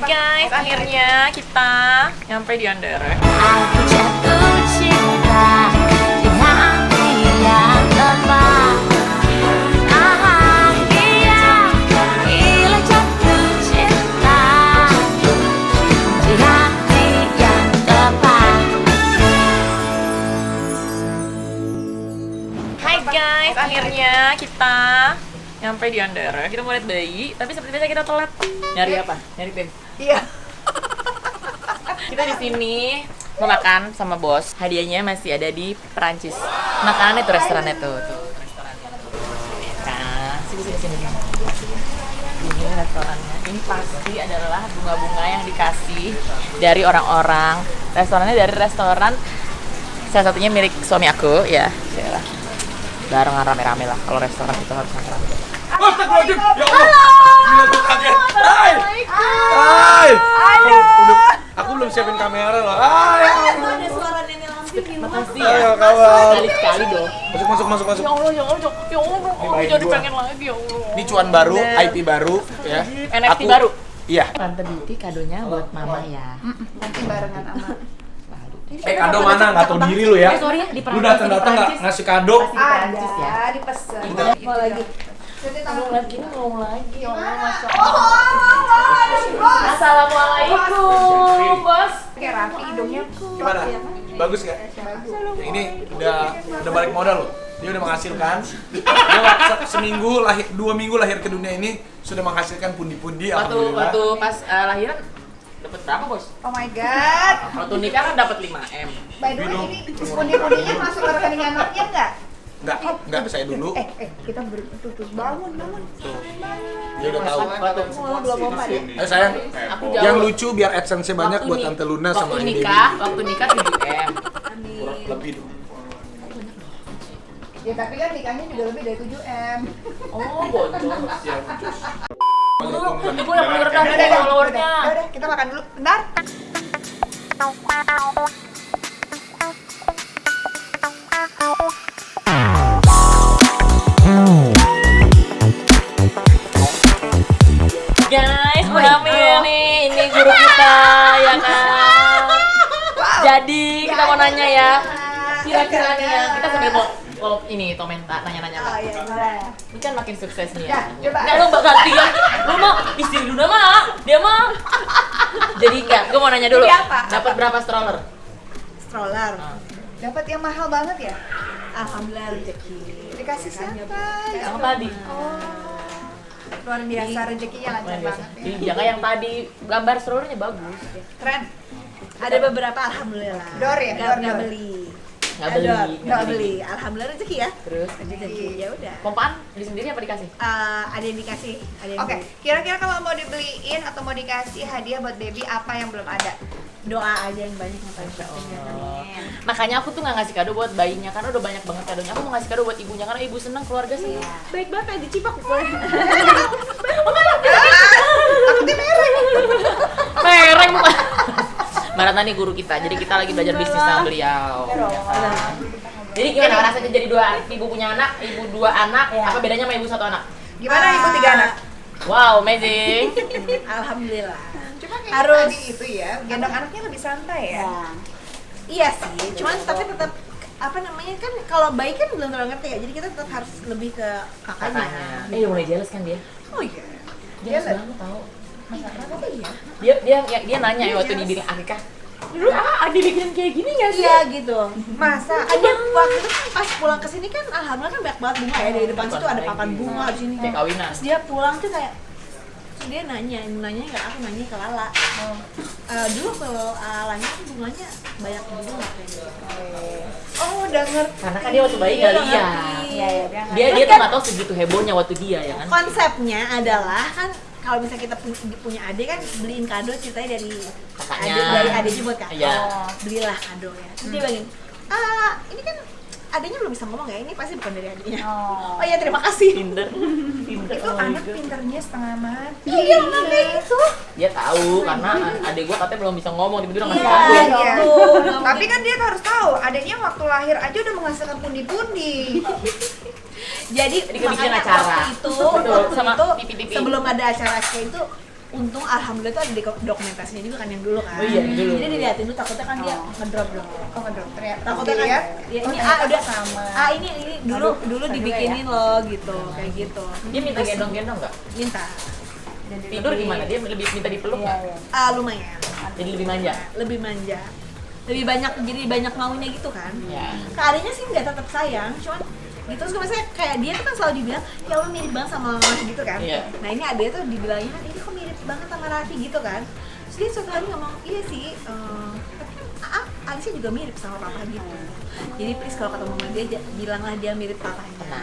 guys, akhirnya kita nyampe di Andara. Aku jatuh cinta di hati yang lemah. Bahagia bila jatuh cinta di hati yang tepat. Hai guys, akhirnya kita nyampe di Andara. Kita mau lihat bayi, tapi seperti biasa kita telat. Nyari apa? Nyari tim. Iya. Kita di sini mau makan sama bos. Hadiahnya masih ada di Perancis. Makanannya tuh restorannya tuh restorannya. Nah, sini. Ini restorannya. Ini pasti adalah bunga-bunga yang dikasih dari orang-orang. Restorannya dari restoran salah satunya milik suami aku, ya. Yalah. Barengan rame-rame lah. Kalau restoran itu harus rame-rame. Astagfirullahaladzim, ya Allah. Gila, gue kaget. Hai. Aku belum siapin kamera loh. Hai. Ada suara nenek lampir di rumah. Makasih Ayo, ya. kawan. Sekali dong. Masuk. Ya Allah, jadi gua. pengen lagi ya Allah. Ini cuan baru, IP baru, ya. NFT baru. Iya. Tante Beauty kadonya buat mama ya. Nanti barengan sama. Kado mana? Nggak tahu diri lu ya. Sorry ya, di Lu datang-datang nggak ngasih kado? Perancis ya. Ada dipesen. Mau lagi. Jadi Mau lagi, mau lagi. Ya Allah, Masya Oh, Allah. Assalamualaikum, bos. kayak Raffi hidungnya. Gimana? Bagus nggak? Ya, ini udah balik modal loh. Dia udah menghasilkan. Dia seminggu lahir, 2 minggu lahir ke dunia ini sudah menghasilkan pundi-pundi. Alhamdulillah. Waktu pas lahiran dapat berapa, bos? Oh my god. Waktu nikah kan dapat 5M. By the way, ini pundi-pundinya masuk ke rekening anaknya enggak? Enggak, saya dulu. Kita tuh bangun. Dia udah tahu. Oh, belum lompat ya. Ayo sayang. Aku Yang jauh. lucu biar AdSense-nya banyak buat Tante Luna sama Waktu Debbie. nikah 7M. Amin. Lebih dong. Ya tapi kan nikahnya juga lebih dari 7M. Oh, bocor. Siap, Cus. Ibu yang paling rendah nih followernya. Udah, kita makan dulu. Bentar. Guys, mau hamil nih. Ini guru kita, ya kan? Jadi, kita mau nanya ya. Kira-kira nih ya, kita sambil mau ini nanya-nanya Oh Pak. iya, gimana ya? Ini kan makin sukses nih Ya, ya. coba. Nggak, lu mbak gantian. Lu mau istri Luna mah, dia mah. Jadi enggak, gue mau nanya dulu. Jadi apa? Dapat berapa stroller? Stroller. Ah. Dapat yang mahal banget ya? Alhamdulillah rezeki. Dikasih siapa? Yang tadi. Luar biasa rezekinya lancar Luar biasa. banget ya. Jadi jangan yang tadi gambar strollernya bagus. Keren. Ada beberapa alhamdulillah. Dor ya? Nggak Dor. beli. Nggak beli. Nggak beli. Alhamdulillah rezeki ya. Terus Rezeki ya udah. pompaan di sendiri apa dikasih? Ada yang dikasih, ada yang Oke, beli. kira-kira kalau mau dibeliin atau mau dikasih hadiah buat baby apa yang belum ada? Doa aja yang banyak yang paling penting ya. Amin. Makanya aku tuh nggak ngasih kado buat bayinya karena udah banyak banget kadonya. Aku mau ngasih kado buat ibunya karena ibu seneng, keluarga seneng. Baik banget kayak dicipak. Takutnya merek. Mereng bukan? Mbak Ratna nih guru kita, jadi kita lagi belajar bisnis sama beliau. Ya kan? Jadi gimana rasanya jadi ibu punya anak, ibu 2 anak, Iya. apa bedanya sama ibu 1 anak? Gimana ibu 3 anak? Wow, amazing. Alhamdulillah. Cuma kayak Harus. tadi itu ya, gendong anaknya lebih santai ya. Ya. Iya sih, cuman tapi tetap apa namanya kan kalau bayi kan belum terlalu ngerti ya, jadi kita tetap harus lebih ke kakaknya. Katanya. Udah mulai jealous kan dia? Oh iya. Jealous Jealous. banget tau. Kenapa iya? Dia nanya ya waktu dibilang Akikah. Dulu Adi bikin kayak gini nggak sih? Iya gitu. Masa? Ada waktu itu kan pas pulang ke sini kan alhamdulillah kan banyak banget bunga ya, dari depan situ ada papan bunga di sini. Kayak kawinan. Terus dia pulang tuh kayak terus dia nanya nggak aku nanya ke Lala. Dulu kalau lahir kan bunganya banyak bunga nggak kayak gitu. Oh, udah ngerti. Karena kan dia waktu bayi nggak lihat. Iya, iya, Dia Terus tuh kan nggak tahu segitu hebohnya waktu dia ya kan. konsepnya adalah kan kalau misalnya kita punya adik kan beliin kado ceritanya dari Kakaknya. adik dari adiknya buat kakak. Iya. Belilah kado ya. Terus dia bilang, ini kan adiknya belum bisa ngomong ya, ini pasti bukan dari adiknya. Oh iya terima kasih. Tinder. Itu oh my anak God. pinternya setengah mati. Iya nggak kayak gitu. Dia tahu karena adik gua katanya belum bisa ngomong tiba-tiba ngasih Iya, kado. Iya. gitu. Tapi kan dia harus tahu, adanya waktu lahir aja udah menghasilkan pundi-pundi. Jadi Jadi kebikin makanya acara. waktu itu, Betul, waktu sama itu pipi-pipi. sebelum ada acara kayak itu untung alhamdulillah tuh ada dokumentasinya juga kan yang dulu kan. Oh iya, yang dulu. Jadi dilihatin dulu takutnya kan dia ngedrop dong. Oh ngedrop ternyata. Takutnya kan Dilihat, ya ini ternyata udah sama. ini dulu dibikinin loh gitu kayak gitu. Dia minta gendong-gendong nggak? Minta. Tidur gimana? Dia lebih minta dipeluk nggak? Lumayan. Jadi lebih manja? Lebih manja. Lebih banyak, jadi banyak maunya gitu kan. Ya. Ke adiknya sih nggak tetap sayang, cuman gitu. Terus misalnya kayak dia tuh kan selalu dibilang ya Allah mirip banget sama mama gitu kan. Iya. Nah ini adiknya tuh dibilangnya ini kok mirip banget sama Raffi gitu kan. Terus dia suatu hari ngomong iya sih, Alicia juga mirip sama papa gitu. Jadi please kalau ketemu sama dia bilanglah dia mirip papanya.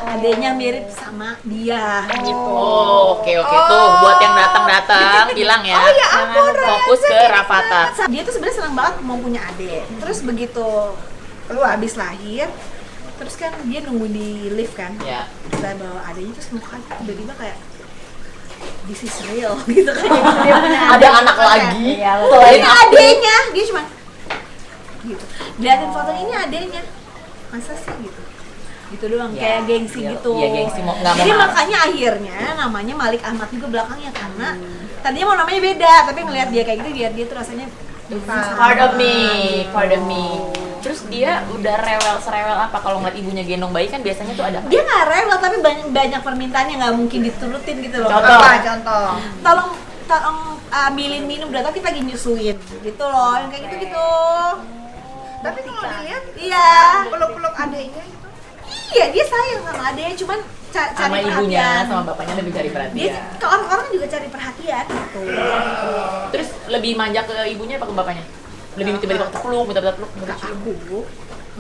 Adiknya mirip sama dia gitu. Oh, oke tuh buat yang datang bilang ya. Oh ya ampun, Fokus ke Rafathar. Dia tuh sebenarnya senang banget mau punya adik. Terus begitu lu habis lahir, terus kan dia nunggu di lift kan. Ya. Kita bawa adiknya terus muka tiba-tiba kayak this is real gitu kan. Dia punya Ada anak lagi. Ini adiknya, dia cuma gitu. Liatin fotonya ini adiknya. Masa sih gitu. Gitu doang, Ya, kayak gengsi iya, gitu. iya, gengsi, nggak mau Jadi marah. makanya akhirnya namanya Malik Ahmad juga belakangnya karena tadinya mau namanya beda, tapi melihat dia kayak gitu, dia tuh rasanya Part of me. Terus dia udah serewel apa kalau ngeliat ibunya gendong bayi kan biasanya tuh ada. dia nggak rewel tapi banyak permintaannya nggak mungkin diturutin gitu loh. Contoh. Apa contoh? Tolong ambilin minum, udah tapi kita lagi nyusuin gitu loh, yang kayak gitu. Tapi kalau dilihat Iya. peluk-peluk adiknya gitu. Iya, dia sayang sama adiknya, cuman cari Sama perhatian. ibunya, sama bapaknya lebih cari Dia perhatian. ke orang-orang juga cari perhatian gitu. Terus lebih manja ke ibunya apa ke bapaknya? Lebih tiba-tiba peluk, minta peluk, minta Ke cium. aku.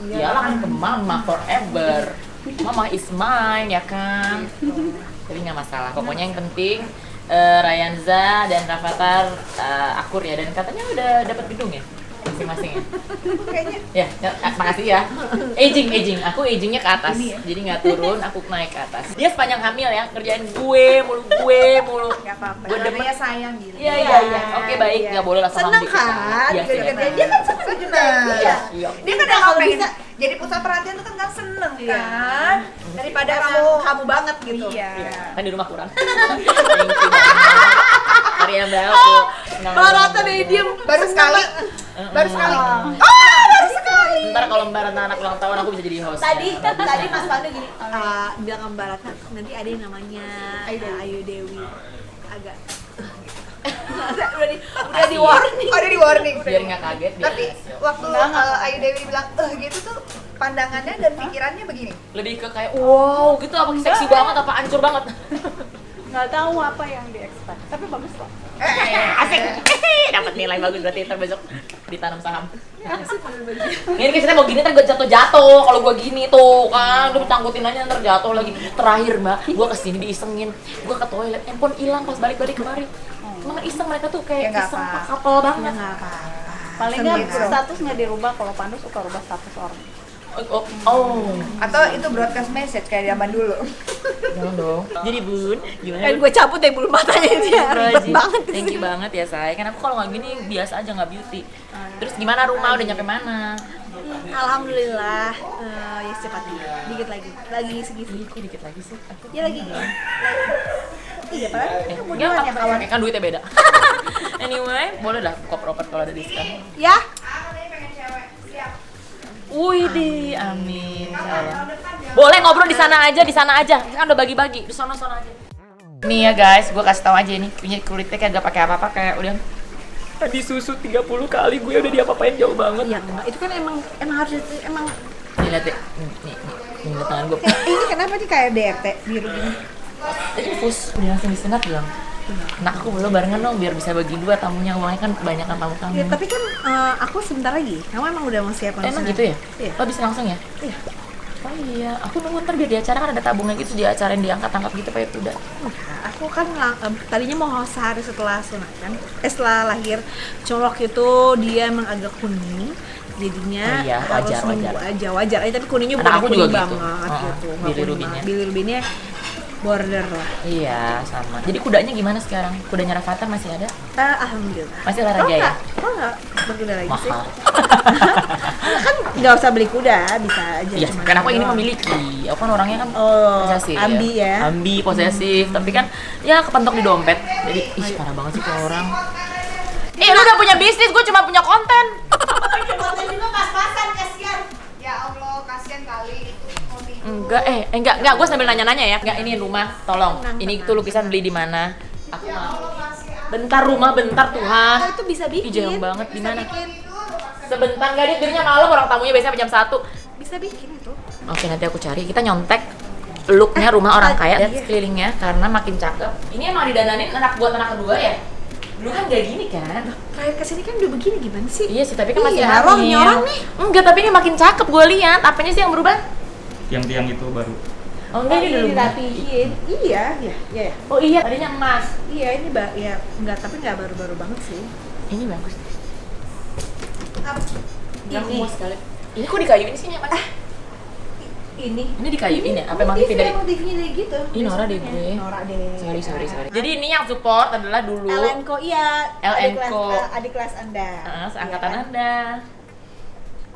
Iyalah kan ke mama forever. Mama is mine ya kan. Tapi nggak masalah. Pokoknya yang penting Rayanza dan Rafathar akur ya, dan katanya udah dapat gedung ya masing-masing ya. Kayaknya Ya, makasih ya. Aging. Aku agingnya ke atas. Jadi nggak turun, aku naik ke atas. Dia sepanjang hamil ya, kerjain gue mulu. nggak apa-apa. Gue demen. Namanya sayang gitu. Iya. Oke, baik, nggak boleh lah sama Seneng dikit. kan? Iya, Gitu, sih. gitu. Dia kan seneng juga. Iya. Dia kan Kalau emang pengen bisa. jadi pusat perhatian tuh kan seneng Iya. kan. Daripada kamu banget gitu. Iya. Kan di rumah kurang. Thank you banget. Maria Mbak aku. Barata deh diem. Baru sekali. Baru sekali. Ntar kalau Mbak Ratna anak ulang tahun aku bisa jadi host. Tadi Mas Pandu gini, bilang ke Mbak Ratna, nanti ada yang namanya Ayu Dewi. Agak udah di warning. Oh, udah di warning. Biar nggak kaget. biar Tapi nggak siap. waktu Ayu Dewi bilang gitu tuh pandangannya dan pikirannya begini. Lebih ke kayak wow gitu, apa seksi banget apa hancur banget. Nggak tahu apa yang di-expect, tapi bagus kok. Asik. Dapat nilai bagus berarti ntar besok ditanam saham. Ini kita mau gini ntar gue jatuh-jatuh. Kalau gue gini tuh kan, udah ditangkutin aja ntar jatuh lagi. Terakhir Mbak, gue kesini diisengin. Gue ke toilet, handphone hilang pas balik-balik kemari. Emang iseng mereka tuh Ya kayak nggak iseng apa-apa. couple banget. Nggak apa-apa. Paling nggak status nggak dirubah, kalau Pandu suka rubah status orang. Oh, Atau itu broadcast message kayak zaman dulu. jangan dong. Jadi Bun, gimana? Kan gue cabut deh bulu matanya dia. Ribet banget. Thank you banget ya say. Kan aku kalau nggak gini biasa aja nggak beauty. Terus gimana rumah udah nyampe mana? Alhamdulillah, ya secepatnya. Dikit lagi segini. Kok dikit lagi sih? Aku Ya lagi. Iya, padahal kamu enggak duluan ya kawan. kan duitnya beda. Anyway, boleh lah koper-koper kalau ada diskon. Ya, Wih di, amin. Insyaallah. Boleh ngobrol di sana aja. Kan udah bagi-bagi. Di sana aja. Nih ya guys, gue kasih tahu aja nih, punya kulitnya kayak gak pakai apa-apa, kayak udah tadi susu 30 kali gue udah diapa-apain jauh banget. ya enggak. Itu kan emang harus emang. Nih lihat deh. Nih lihat tangan gue. Ini kenapa nih kayak DRT biru gini? Infus udah langsung disengat bilang. Nah aku belum barengan dong biar bisa bagi dua tamunya, uangnya kan kebanyakan tamu kamu. Ya, tapi kan aku sebentar lagi. Kamu emang udah mau siap Emang gitu ya? Iya. Lo bisa langsung ya? Iya. Oh iya, aku nunggu ntar biar di acara kan ada tabungnya gitu, di acara yang diangkat-angkat gitu pakai kuda. Aku kan tadinya mau sehari setelah sunat kan, setelah lahir. Cuma waktu itu dia emang agak kuning, jadinya Oh iya, harus wajar. nunggu aja wajar. Tapi kuningnya Anak bukan aku kuning juga gitu. banget gitu. Nggak kuning Bilirubinnya. banget. Bilirubinnya border lah. Iya, sama. Jadi kudanya gimana sekarang? Kudanya Rafathar masih ada? Alhamdulillah. Masih olahraga ya? Kok nggak berkuda lagi sih? Mahal. Kan nggak usah beli kuda, bisa aja. Iya, cuma kan aku ini doang. memiliki. Aku kan orangnya kan Oh, posesif. ambi ya. Ambi, posesif. Tapi kan ya kepentok di dompet. Jadi, ih parah banget sih tuh orang. Lu udah punya bisnis, gue cuma punya konten. Konten juga pas-pasan, kasihan. Ya Allah, kasihan kali itu mau tidur. Enggak, gue sambil nanya-nanya ya. Enggak, ini rumah, tolong. Tenang, Ini tenang, tuh lukisan beli di mana? Aku mau. Bentar rumah, bentar Tuhan. Oh, itu bisa bikin. Ih, jauh banget di mana? Sebentar enggak dia dirinya malam, orang tamunya biasanya jam 1. Bisa bikin itu. Oke, nanti aku cari. Kita nyontek looknya rumah orang kaya dan iya. sekelilingnya karena makin cakep. Ini emang didananin anak buat anak kedua ya? Dulu kan gak gini kan? Kayak kesini kan udah begini gimana sih? Iya sih, tapi kan masih Iya, hamil. ini orang nih. Enggak, tapi ini makin cakep gue lihat. Apanya sih yang berubah? Tiang-tiang itu baru. Oh enggak, ini udah berubah. dirapihin. Iya, iya. Oh iya, tadinya emas. Iya, ini ya enggak, tapi enggak baru-baru banget sih. Ini bagus. Yang Ini. muas sekali. Ini kok dikayuin sih ya, Mas? Ini dikayuin ya? Apa emang TV dari? motifnya dari gitu. Ih, Nora deh gue. Nora deh. Sorry. Jadi ini yang support adalah dulu LNCO iya. LNCO. Adik kelas Anda. seangkatan Iya kan? Anda.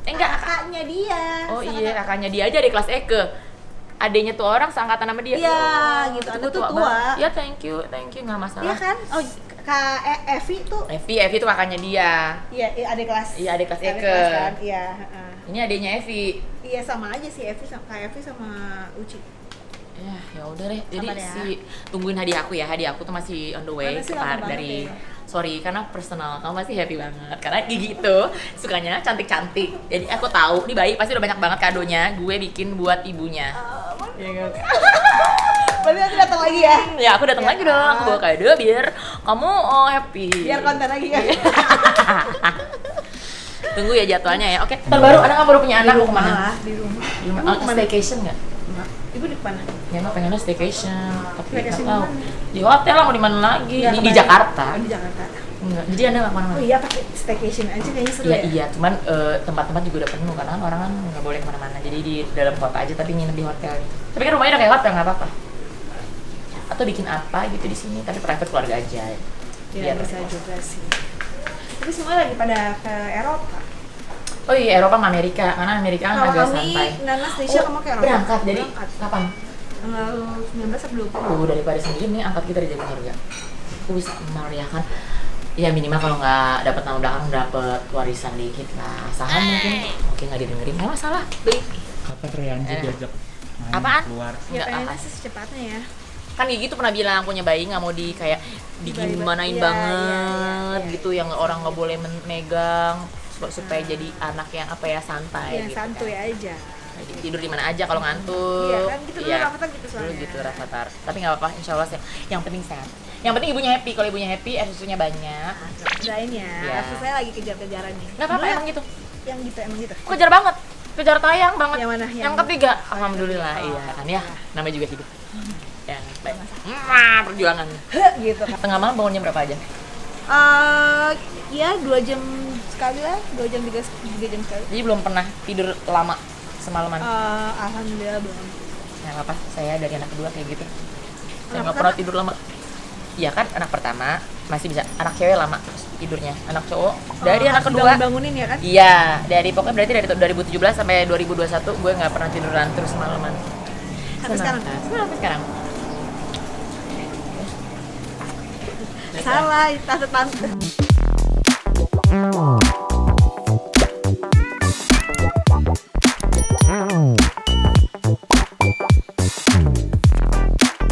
Enggak, Kakaknya dia. oh iya, kakaknya dia aja di kelas Eke. Adenya tuh orang seangkatan sama dia. Iya, gitu. Itu Anda tuh tua. banget. Ya, thank you, nggak masalah. Iya kan? Oh, Evi tuh Evi tuh kakaknya dia. iya adik kelas. Iya, adik kelas Eke. kelas kan? Iya, heeh. Ini adenya Evi. Iya sama aja sih Evi sama Kak Evi sama Uci. Ya udah deh. Jadi Sabar ya. tungguin hadiah aku ya. Hadiah aku tuh masih on the way Mana sih lama banget dari ya? sorry karena personal kamu pasti happy banget karena Gigi itu sukanya cantik-cantik. Jadi aku tahu nih bayi pasti udah banyak banget kadonya gue bikin buat ibunya. Iya kan? Berarti nanti datang lagi ya? Ya aku datang lagi dong, aku bawa kado biar kamu happy. Biar konten lagi kan? Tunggu ya jadwalnya ya. Oke. Terbaru anak kamu baru punya anak mau kemana? Di rumah. Di rumah. Staycation nggak? Ibu di mana? Ya nggak pengennya staycation, tapi nggak Staycation tahu. di Di hotel lah mau di mana lagi? Ya, Di kebayang. Jakarta. Oh, di Jakarta. Enggak. Jadi anda nggak kemana-mana? Oh iya pakai staycation aja kayaknya seru Iya ya. iya, cuman tempat-tempat juga udah penuh karena kan orang kan nggak boleh kemana-mana. Jadi di dalam kota aja tapi nginep di hotel. Tapi kan rumahnya udah kayak hotel nggak apa-apa. Atau bikin apa gitu di sini tapi private keluarga aja. Iya bisa juga sih. Tapi semua lagi pada ke Eropa. Oh iya Eropa sama Amerika karena Amerika kan Kalau agak kami, santai. Nanas, Nisha, kamu ke Eropa? Berangkat jadi Berangkat. kapan? Tanggal 19 atau 20. Daripada sendiri nih angkat kita di keluarga. Aku bisa meriahkan. Ya minimal kalau nggak dapat nama belakang dapat warisan dikit lah. Saham mungkin nggak didengerin nggak masalah. Beli. Kapan Rianji diajak main Apaan? keluar? Ya Nggak pengennya apa. sih secepatnya ya. Kan Gigi tuh pernah bilang punya bayi nggak mau di kayak digimanain Iya, banget iya. gitu yang orang nggak boleh megang supaya jadi anak yang apa ya santai Yang gitu santuy kan. aja. Jadi tidur di mana aja kalau ngantuk. Iya kan, gitu dulu Rafathar gitu Dulu soalnya. gitu Rafathar. Tapi nggak apa-apa, insya Allah sih. Yang penting sehat. Yang penting ibunya happy. Kalau ibunya happy, susunya banyak. Doain ya. Iya. Saya lagi kejar-kejaran nih. Nggak apa-apa Dulu emang gitu. Yang gitu emang gitu. Aku kejar banget. Kejar tayang banget. Yang mana? Yang Yang ketiga. Alhamdulillah. Iya kan ya. Namanya juga hidup. Ya, baik. Perjuangan. gitu kan. Tengah malam bangunnya berapa aja? Ya 2 jam sekali lah, 2 jam 3 jam sekali. Jadi belum pernah tidur lama semalaman. Alhamdulillah belum. Nggak apa-apa, saya dari anak kedua kayak gitu. Saya nggak Anak pernah tidur lama. Iya kan, anak pertama masih bisa. Anak cewek lama tidurnya. Anak cowok dari anak kedua. Bangunin ya kan? Iya, dari pokoknya berarti dari 2017 sampai 2021 gue nggak pernah tiduran terus semalaman. Sampai sekarang? Sampai sekarang. Salah, tante-tante.